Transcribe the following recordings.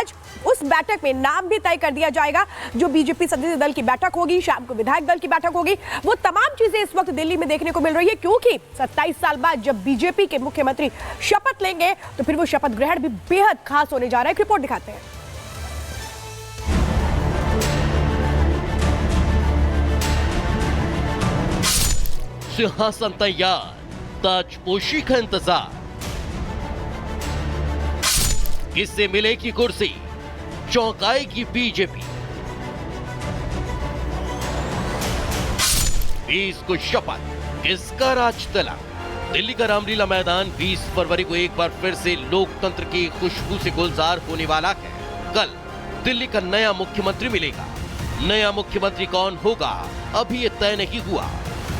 आज उस बैठक में नाम भी तय कर दिया जाएगा। जो बीजेपी संसदीय दल की बैठक होगी, शाम को विधायक दल की बैठक होगी, वो तमाम चीजें इस वक्त दिल्ली में देखने को मिल रही है, क्योंकि 27 साल बाद जब बीजेपी के मुख्यमंत्री शपथ लेंगे तो फिर वो शपथ ग्रहण भी बेहद खास होने जा रहा है। एक रिपोर्ट दिखाते हैं। सिंहासन तैयार, ताजपोशी का इंतजार, किससे मिलेगी कुर्सी, चौंकाएगी बीजेपी। 20 को शपथ, किसका राज तला। दिल्ली का रामलीला मैदान 20 फरवरी को एक बार फिर से लोकतंत्र की खुशबू से गुलजार होने वाला है। कल दिल्ली का नया मुख्यमंत्री मिलेगा। नया मुख्यमंत्री कौन होगा अभी ये तय नहीं हुआ,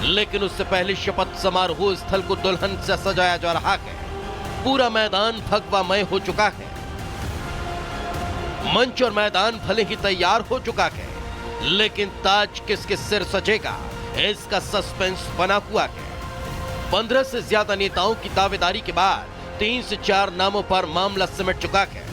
लेकिन उससे पहले शपथ समारोह स्थल को दुल्हन से सजाया जा रहा है। पूरा मैदान भगवामय हो चुका है। मंच और मैदान भले ही तैयार हो चुका है, लेकिन ताज किसके सिर सजेगा इसका सस्पेंस बना हुआ है। 15 से ज्यादा नेताओं की दावेदारी के बाद 3 से 4 नामों पर मामला सिमट चुका है,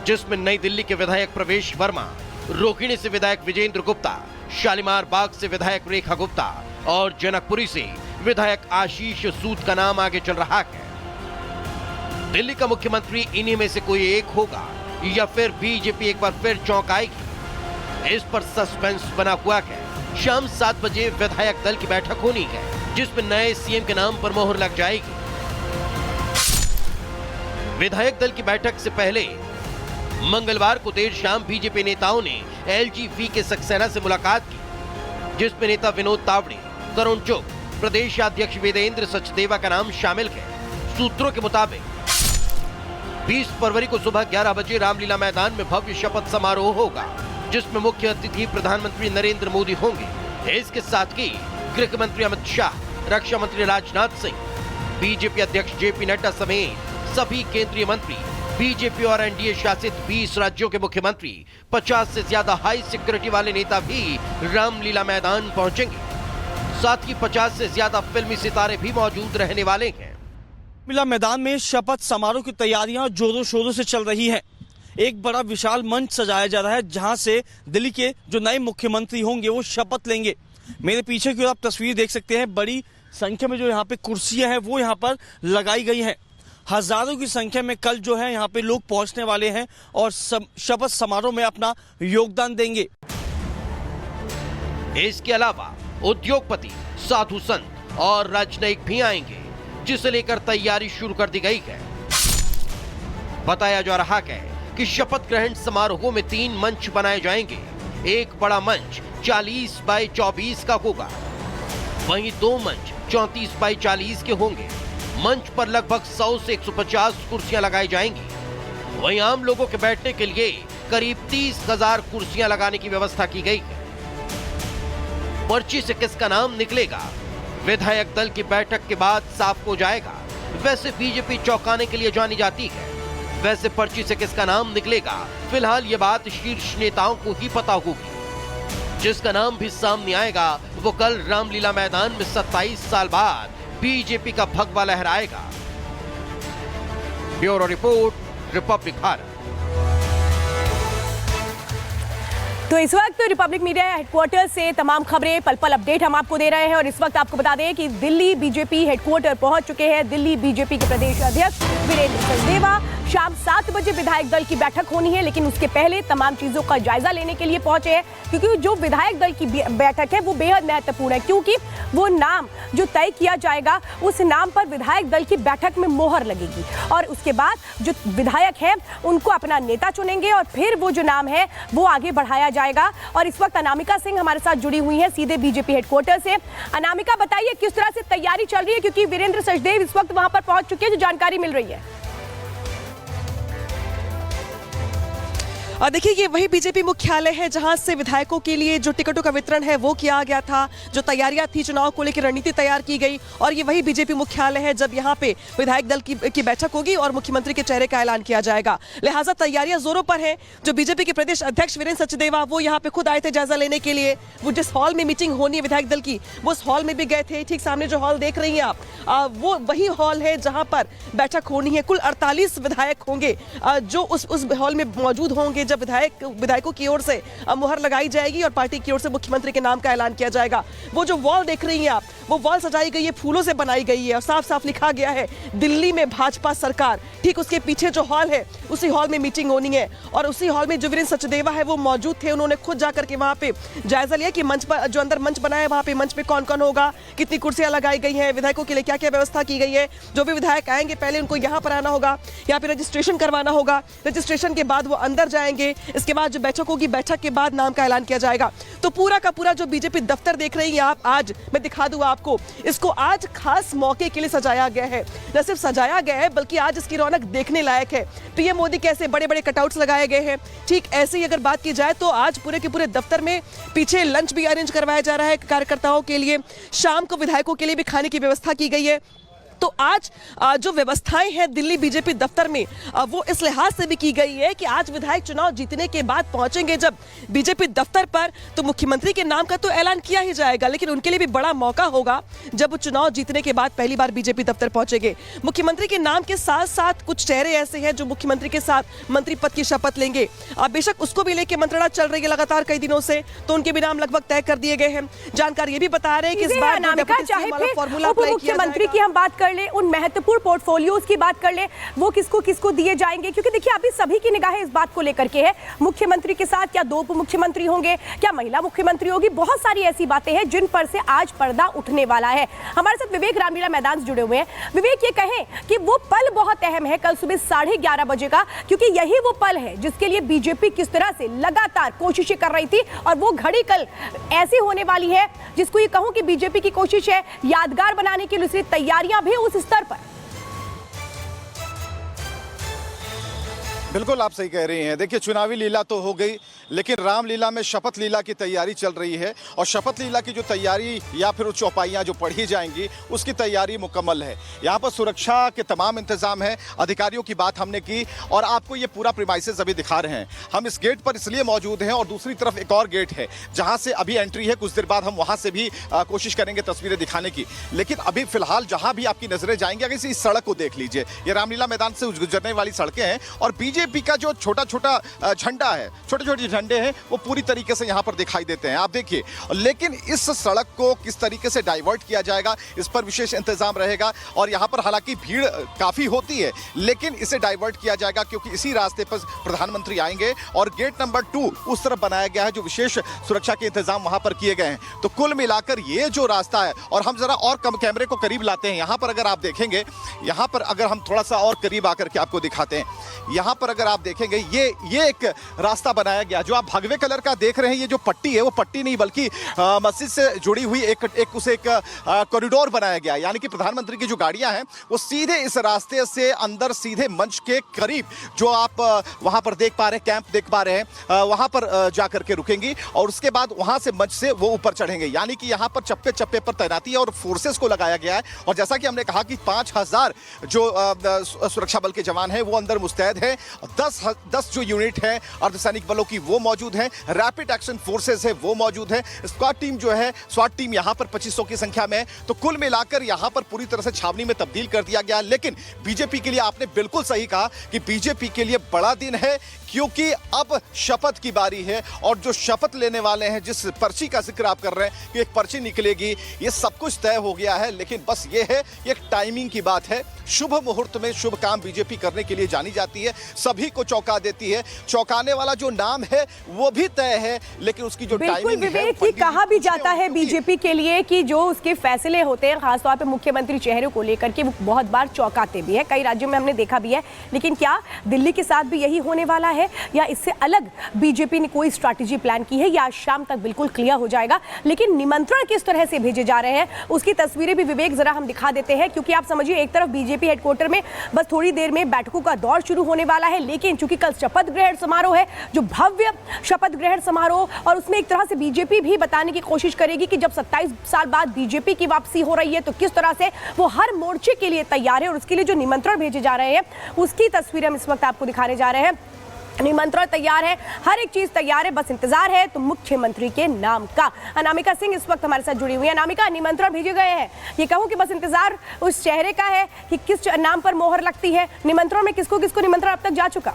जिसमें नई दिल्ली के विधायक प्रवेश वर्मा, रोहिणी से विधायक विजेंद्र गुप्ता, शालीमार बाग से विधायक रेखा गुप्ता और जनकपुरी से विधायक आशीष सूद का नाम आगे चल रहा है। दिल्ली का मुख्यमंत्री इन्हीं में से कोई एक होगा या फिर बीजेपी एक बार फिर चौंकाएगी, इस पर सस्पेंस बना हुआ है। शाम 7 बजे विधायक दल की बैठक होनी है, जिसमें नए सीएम के नाम पर मोहर लग जाएगी। विधायक दल की बैठक से पहले मंगलवार को देर शाम बीजेपी नेताओं ने एलजी के सक्सेना से मुलाकात की, जिसमें नेता विनोद तावड़े, करुण चुग, प्रदेश अध्यक्ष वेदेंद्र सचदेवा का नाम शामिल है। सूत्रों के मुताबिक 20 फरवरी को सुबह 11 बजे रामलीला मैदान में भव्य शपथ समारोह होगा, जिसमें मुख्य अतिथि प्रधानमंत्री नरेंद्र मोदी होंगे। इसके साथ ही गृह मंत्री अमित शाह, रक्षा मंत्री राजनाथ सिंह, बीजेपी अध्यक्ष जेपी नड्डा समेत सभी केंद्रीय मंत्री, बीजेपी और एनडीए शासित 20 राज्यों के मुख्यमंत्री, 50 से ज्यादा हाई सिक्योरिटी वाले नेता भी रामलीला मैदान पहुंचेंगे। साथ ही 50 से ज्यादा फिल्मी सितारे भी मौजूद रहने वाले हैं। रामलीला मैदान में शपथ समारोह की तैयारियां जोरों शोरों से चल रही हैं। एक बड़ा विशाल मंच सजाया जा रहा है, जहां से दिल्ली के जो नए मुख्यमंत्री होंगे वो शपथ लेंगे। मेरे पीछे की ओर आप तस्वीर देख सकते हैं। बड़ी संख्या में जो यहाँ पे कुर्सियां हैं वो यहाँ पर लगाई गई हैं। हजारों की संख्या में कल जो है यहाँ पे लोग पहुंचने वाले हैं और शपथ समारोह में अपना योगदान देंगे। इसके अलावा उद्योगपति, साधु संत और राजनयिक भी आएंगे, जिसे लेकर तैयारी शुरू कर दी गई है। बताया जा रहा है कि शपथ ग्रहण समारोह में 3 मंच बनाए जाएंगे। एक बड़ा मंच 40 बाय 24 का होगा, वहीं 2 मंच 34 बाय 40 के होंगे। मंच पर लगभग 100 से 150 कुर्सियां लगाई जाएंगी। वहीं आम लोगों के बैठने के लिए करीब 30,000 कुर्सियां लगाने की व्यवस्था की गई है। पर्ची से किसका नाम निकलेगा विधायक दल की बैठक के बाद साफ हो जाएगा। वैसे बीजेपी चौंकाने के लिए जानी जाती है। वैसे पर्ची से किसका नाम निकलेगा, फिलहाल ये बात शीर्ष नेताओं को ही पता होगी। जिसका नाम भी सामने आएगा वो कल रामलीला मैदान में 27 साल बाद बीजेपी का भगवा लहराएगा। Bureau report, Republic Bharat. तो इस वक्त रिपब्लिक मीडिया हेडक्वार्टर से तमाम खबरें, पल पल अपडेट हम आपको दे रहे हैं। और इस वक्त आपको बता दें कि दिल्ली बीजेपी हेडक्वार्टर पहुंच चुके हैं दिल्ली बीजेपी के प्रदेश अध्यक्ष वीरेंद्र सचदेवा। शाम 7 बजे विधायक दल की बैठक होनी है, लेकिन उसके पहले तमाम चीजों का जायजा लेने के लिए पहुंचे हैं, क्योंकि जो विधायक दल की बैठक है वो बेहद महत्वपूर्ण है, क्योंकि वो नाम जो तय किया जाएगा उस नाम पर विधायक दल की बैठक में मोहर लगेगी। और उसके बाद जो विधायक है उनको अपना नेता चुनेंगे और फिर वो जो नाम है वो आगे बढ़ाया जाएगा। और इस वक्त अनामिका सिंह हमारे साथ जुड़ी हुई हैं सीधे बीजेपी हेडक्वार्टर से। अनामिका, बताइए किस तरह से तैयारी चल रही है, क्योंकि वीरेंद्र सचदेव इस वक्त वहां पर पहुंच चुके हैं, जो जानकारी मिल रही है। देखिए, ये वही बीजेपी मुख्यालय है जहां से विधायकों के लिए जो टिकटों का वितरण है वो किया गया था, जो तैयारियां थी चुनाव को लेकर रणनीति तैयार की गई, और ये वही बीजेपी मुख्यालय है जब यहां पे विधायक दल की बैठक होगी और मुख्यमंत्री के चेहरे का ऐलान किया जाएगा। लिहाजा तैयारियां जोरों पर है। जो बीजेपी के प्रदेश अध्यक्ष वीरेंद्र सचदेवा वो यहाँ पे खुद आए थे जायजा लेने के लिए। वो जिस हॉल में मीटिंग होनी है विधायक दल की, वो उस हॉल में भी गए थे। ठीक सामने जो हॉल देख रही हैं आप, वो वही हॉल है जहां पर बैठक होनी है। कुल 48 विधायक होंगे जो उस हॉल में मौजूद होंगे जब विधायकों की ओर से मुहर लगाई जाएगी और पार्टी की ओर से मुख्यमंत्री के नाम का ऐलान किया जाएगा। वो जो वॉल देख रही हैं आप, वो वॉल सजाई गई है, फूलों से बनाई गई है और साफ साफ लिखा गया है दिल्ली में भाजपा सरकार। ठीक उसके पीछे जो हॉल है उसी हॉल में मीटिंग होनी है और उसी हॉल में जो वीरेंद्र सचदेवा है वो मौजूद थे। उन्होंने खुद जाकर के वहां पे जायजा लिया कि मंच पर जो अंदर मंच बनाया है वहां पे मंच पे कौन कौन होगा, कितनी कुर्सियां लगाई गई हैं, विधायकों के लिए क्या क्या व्यवस्था की गई है। जो भी विधायक आएंगे पहले उनको यहाँ पर आना होगा, यहाँ पे रजिस्ट्रेशन करवाना होगा। रजिस्ट्रेशन के बाद वो अंदर जाएंगे। इसके बाद जो बैठक होगी, बैठक के बाद नाम का ऐलान किया जाएगा। तो पूरा का पूरा जो बीजेपी दफ्तर देख रही हैं आप, आज मैं दिखा दूं आपको, इसको आज खास मौके के लिए सजाया गया है। न सिर्फ सजाया गया है बल्कि आज इसकी रौनक देखने लायक है। पीएम मोदी के ऐसे बड़े बड़े कटआउट्स लगाए गए हैं। ठीक ऐसे ही अगर बात की जाए तो आज पूरे के पूरे दफ्तर में पीछे लंच भी अरेंज करवाया जा रहा है कार्यकर्ताओं के लिए। शाम को विधायकों के लिए भी खाने की व्यवस्था की गई है। तो आज जो व्यवस्थाएं हैं दिल्ली बीजेपी दफ्तर में, वो इस लिहाज से भी की गई है कि आज विधायक चुनाव जीतने के बाद पहुंचेंगे जब बीजेपी दफ्तर पर, तो मुख्यमंत्री के नाम का तो ऐलान किया ही जाएगा, लेकिन उनके लिए भी बड़ा मौका होगा जब वो चुनाव जीतने के बाद पहली बार बीजेपी दफ्तर पहुंचेंगे। मुख्यमंत्री के नाम के साथ साथ कुछ चेहरे ऐसे हैं जो मुख्यमंत्री के साथ मंत्री पद की शपथ लेंगे। बेशक उसको भी लेकर मंत्रणा चल रही है लगातार कई दिनों से, तो उनके भी नाम लगभग तय कर दिए गए हैं। जानकारी ये भी बता रहे हैं कि इस बार फॉर्मूला मुख्यमंत्री की हम बात ले, उन महत्वपूर्ण पोर्टफोलियोज की बात कर ले, वो किसको किसको दिए जाएंगे, क्योंकि देखिए अभी सभी की निगाहें इस बात को लेकर के है। मुख्यमंत्री के साथ क्या 2 उप मुख्यमंत्री होंगे, क्या महिला मुख्यमंत्री होगी, बहुत सारी ऐसी बातें हैं जिन पर से आज पर्दा उठने वाला है। हमारे साथ विवेक रामलीला मैदान से जुड़े हुए हैं। विवेक, ये कहें कि वो पल बहुत अहम है कल सुबह 11:30 बजे का, क्योंकि यही वो पल है जिसके लिए बीजेपी किस तरह से लगातार कोशिशें कर रही थी, और वो घड़ी कल ऐसी होने वाली है जिसको ये कहूं कि बीजेपी की कोशिश है यादगार बनाने के लिए, तैयारियां भी उस स्तर पर। बिल्कुल आप सही कह रही हैं। देखिए, चुनावी लीला तो हो गई, लेकिन रामलीला में शपथ लीला की तैयारी चल रही है, और शपथ लीला की जो तैयारी या फिर चौपाइयाँ जो पढ़ी जाएंगी उसकी तैयारी मुकम्मल है। यहाँ पर सुरक्षा के तमाम इंतजाम है। अधिकारियों की बात हमने की और आपको ये पूरा प्रीमाइसेस अभी दिखा रहे हैं। हम इस गेट पर इसलिए मौजूद हैं और दूसरी तरफ एक और गेट है जहाँ से अभी एंट्री है। कुछ देर बाद हम वहाँ से भी कोशिश करेंगे तस्वीरें दिखाने की, लेकिन अभी फिलहाल जहाँ भी आपकी नजरें जाएंगी, अगर इस सड़क को देख लीजिए, ये रामलीला मैदान से गुजरने वाली सड़कें हैं और बीजेपी का जो छोटा छोटा झंडा है, छोटे छोटे झंडे हैं, वो पूरी तरीके से यहाँ पर दिखाई देते हैं, आप देखिए। लेकिन इस सड़क को किस तरीके से डाइवर्ट किया जाएगा, इस पर विशेष इंतजाम रहेगा। और यहाँ पर हालांकि भीड़ काफी होती है, लेकिन इसे डाइवर्ट किया जाएगा क्योंकि इसी रास्ते पर प्रधानमंत्री आएंगे और गेट नंबर 2 उस तरफ बनाया गया है, जो विशेष सुरक्षा के इंतजाम वहां पर किए गए हैं। तो कुल मिलाकर ये जो रास्ता है, और हम जरा और कम कैमरे को करीब लाते हैं, यहाँ पर अगर आप देखेंगे, यहाँ पर अगर हम थोड़ा सा और करीब आकर के आपको दिखाते हैं, यहाँ पर अगर आप देखेंगे ये एक रास्ता बनाया गया जो आप भगवे कलर का देख रहे हैं। ये जो पट्टी है वो पट्टी नहीं बल्कि मस्जिद से जुड़ी हुई एक कॉरिडोर बनाया गया, यानी कि प्रधानमंत्री की जो गाड़ियां हैं वो सीधे इस रास्ते से अंदर सीधे मंच के करीब जो आप वहां पर देख पा रहे हैं, कैंप देख पा रहे हैं, वहां पर जाकर के रुकेंगी और उसके बाद वहां से मंच से वो ऊपर चढ़ेंगे। यानी कि यहाँ पर चप्पे चप्पे पर तैनाती है और फोर्सेस को लगाया गया है। और जैसा कि हमने कहा कि 5000 जो सुरक्षा बल के जवान हैं वो अंदर मुस्तैद है, 10 जो यूनिट है अर्धसैनिक बलों की वो मौजूद है, रैपिड एक्शन फोर्सेस है वो मौजूद है, स्क्वाड टीम जो है स्वाट टीम यहाँ पर 2500 की संख्या में है। तो कुल मिलाकर यहाँ पर पूरी तरह से छावनी में तब्दील कर दिया गया। लेकिन बीजेपी के लिए आपने बिल्कुल सही कहा कि बीजेपी के लिए बड़ा दिन है, क्योंकि अब शपथ की बारी है और जो शपथ लेने वाले हैं, जिस पर्ची का जिक्र आप कर रहे हैं कि एक पर्ची निकलेगी, ये सब कुछ तय हो गया है। लेकिन बस ये है, एक टाइमिंग की बात है। शुभ मुहूर्त में शुभ काम बीजेपी करने के लिए जानी जाती है, सभी को चौंका देती है। चौंकाने वाला जो नाम है वो भी तय है, लेकिन उसकी जो टाइमिंग है, ये कहा भी जाता है बीजेपी के लिए कि जो उसके फैसले होते हैं खासतौर पर मुख्यमंत्री चेहरे को लेकर के, वो बहुत बार चौंकाते भी है। कई राज्यों में हमने देखा भी है। लेकिन क्या दिल्ली के साथ भी यही होने वाला है, या इससे अलग बीजेपी ने कोई स्ट्रैटेजी प्लान की है, या शाम तक बिल्कुल क्लियर हो जाएगा? लेकिन निमंत्रण किस तरह से भेजे जा रहे हैं उसकी तस्वीरें भी विवेक जरा हम दिखा देते हैं, क्योंकि आप समझिए एक तरफ बीजेपी हेडक्वार्टर में बस थोड़ी देर में बैठकों का दौर शुरू होने वाला है, लेकिन चूंकि कल शपथ ग्रहण समारोह है, जो भव्य शपथ ग्रहण समारोह, और उसमें एक तरह से बीजेपी भी बताने की कोशिश करेगी कि जब 27 साल बाद बीजेपी की वापसी हो रही है तो किस तरह से वो हर मोर्चे के लिए तैयार है, और उसके लिए जो निमंत्रण भेजे जा रहे हैं उसकी तस्वीर हम इस वक्त आपको दिखाने जा रहे हैं। निमंत्रण तैयार है, हर एक चीज तैयार है, बस इंतजार है तो मुख्यमंत्री के नाम का। अनामिका सिंह इस वक्त हमारे साथ जुड़ी हुई है। अनामिका, निमंत्रण भेजे गए हैं, ये कहूं कि बस इंतजार उस चेहरे का है कि किस नाम पर मोहर लगती है। निमंत्रण में किसको किसको निमंत्रण अब तक जा चुका?